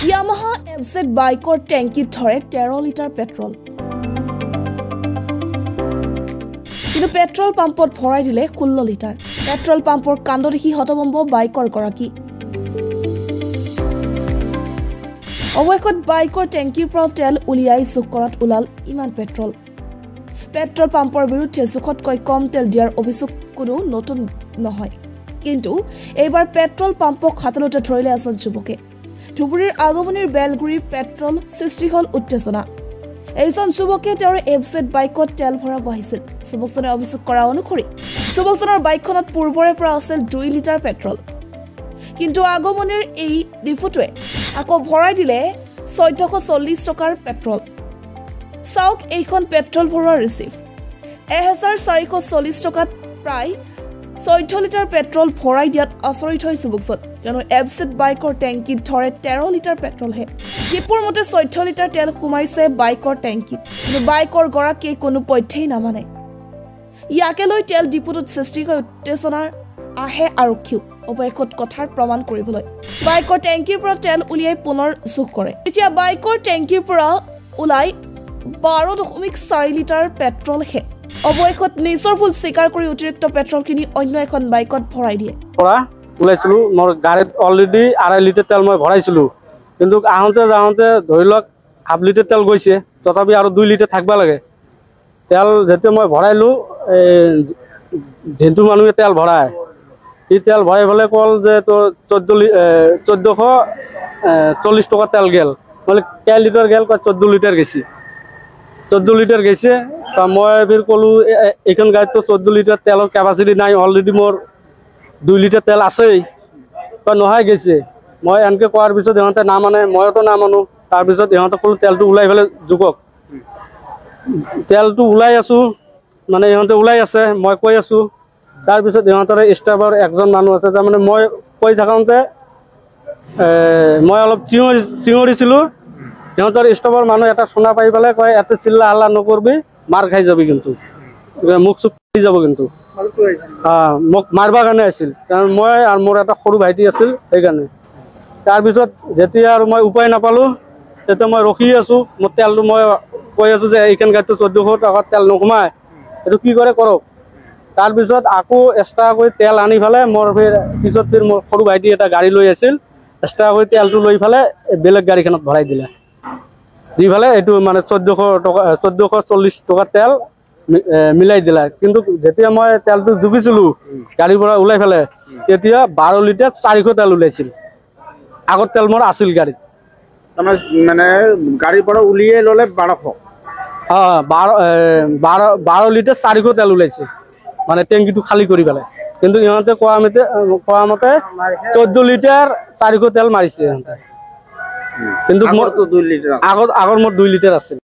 Yamaha FZ বাইকৰ টেংকিত ধৰে 13 litre petrol. কিন্তু পেট্ৰল পাম্পত ভৰাই দিলে 16 লিটাৰ। পেট্ৰল পাম্পৰ কাণ্ড দেখি হতভম্ব বাইকৰ গৰাকী। অৱশেষত বাইকৰ টেংকিৰ পৰা তেল উলিয়াই জোখ কৰাত ওলাল ইমান পেট্ৰল। পেট্ৰল পাম্পৰ বিৰুদ্ধে জোখতকৈ কম তেল দিয়াৰ অভিযোগ কোনো নতুন নহয়। কিন্তু এইবাৰ পেট্ৰল পাম্পক হাতলতে ধৰিলে এজন যুৱকে। ধুবুৰীৰ আগমনিৰ বেলগুৰি পেট্ৰল সৃষ্টি হল উত্তেজনা। এইজন যুৱকে তেওঁৰ FZ বাইকত তেল ভৰাব আহিছিল। যুৱকজনে অভিযোগ কৰা অনুসৰি যুৱকজনৰ বাইকখনত পূৰ্বৰে পৰা আছিল 2 লিটাৰ পেট্ৰল। কিন্তু আগমনিৰ এই ডিফুটোৱে আকৌ ভৰাই দিলে 1440 টকাৰ পেট্ৰল। চাওক এইখন পেট্ৰল ভৰোৱাৰ ৰিচিভ। 1440 টকাত প্ৰায় 14 লিটাৰ পেট্ৰল ভৰাই দিয়াত আচৰিত হৈ যুৱকজন। কিয়নো FZ বাইকৰ টেংকিত ধৰে 13 লিটাৰ পেট্ৰলহে। ডিপুৰ মতে 14 লিটাৰ তেল সোমাইছে বাইকৰ টেংকিত, কিন্তু বাইকৰ গৰাকীয়ে কোনো পধ্যেই নামানে। ইয়াকে লৈ তেল ডিপুটোত সৃষ্টি হৈ উত্তেজনাৰ আহে আৰক্ষীও। অৱশেষত কথাৰ প্ৰমাণ কৰিবলৈ বাইকৰ টেংকিৰ পৰা তেল উলিয়াই পুনৰ জোখ কৰে। এতিয়া বাইকৰ টেংকিৰ পৰা ওলাই 12.4 লিটাৰ পেট্ৰলহে। অৱশেষত নিজৰ ভুল স্বীকাৰ কৰি অতিৰিক্ত পেট্ৰলখিনি অন্য এখন বাইকত ভৰাই দিয়ে। ওলাইছিলো মোৰ গাড়ীত অলৰেডি 2.5 লিটাৰ তেল মই ভৰাইছিলো, কিন্তু আহোঁতে যাওঁতে ধৰি লওক 1/2 লিটাৰ তেল গৈছে, তথাপি আৰু 2 লিটাৰ থাকিব লাগে। তেল যেতিয়া মই ভৰাইলো, যোনটো মানুহে তেল ভৰাই সি তেল ভৰাই পেলাই ক'ল যে তোৰ 1440 টকা তেল গেল। মানে কেই লিটাৰ গেল? 14 লিটাৰ গেছে। 14 লিটাৰ গেছে। মই ফিৰ ক'লো এইখন গাড়ীতো 14 লিটাৰ তেলৰ কেপাচিটি নাই, অলৰেডি মোৰ 2 লিটাৰ তেল আছেই। নহয় গেছে। মই এনেকৈ কোৱাৰ পিছত ইহঁতে নামানে, মইতো নামানো। তাৰপিছত ইহঁতে ক'লো তেলটো ওলাই পেলাই জোখক। তেলটো ওলাই আছো, মানে ইহঁতে ওলাই আছে, মই কৈ আছো। তাৰপিছত ইহঁতৰ ষ্টাফৰ একজন মানুহ আছে, তাৰমানে মই কৈ থাকোঁতে মই অলপ চিঞৰিছিলোঁ। সিহঁতৰ ষ্টাফৰ মানুহ এটা শুনা পাই পেলাই কয়, ইয়াতে চিল্লা হাল্লা নকৰবি, মাৰ খাই যাবি, কিন্তু মুখ চুখ খাই যাব। কিন্তু মোক মাৰিবৰ কাৰণে আছিল, কাৰণ মই আৰু মোৰ এটা সৰু ভাইটি আছিল, সেইকাৰণে। তাৰপিছত যেতিয়া আৰু মই উপায় নাপালোঁ, তেতিয়া মই ৰখি আছোঁ। মোৰ তেলটো মই কৈ আছোঁ যে এইখন গাড়ীটো 1400 টকাত তেল নোসোমায়, এইটো কি কৰে কৰক। তাৰপিছত আকৌ এক্সট্ৰা কৰি তেল আনি পেলাই মোৰ পিছত মোৰ সৰু ভাইটি এটা গাড়ী লৈ আছিল, এক্সট্ৰা কৰি তেলটো লৈ পেলাই বেলেগ গাড়ীখনত ভৰাই দিলে। দি পেলাই এইটো মানে 1440 টকা তেল মিলাই দিলা। কিন্তু যেতিয়া মই তেলটো জুখিছিলোঁ গাড়ীৰ পৰা ওলাই পেলাই, তেতিয়া 12 লিটাৰ 400 তেল ওলাইছিল। আগত তেল মোৰ আছিল গাড়ীত। মানে গাড়ীৰ পৰা উলিয়াই ল'লে 1200। 12 লিটাৰ 400 তেল ওলাইছে, মানে টেংকিটো খালী কৰি পেলাই। কিন্তু ইহঁতে কোৱা মতে 14 লিটাৰ 400 তেল মাৰিছে ইহঁতে। কিন্তু আগৰ মোৰ 2 লিটাৰ আছিল।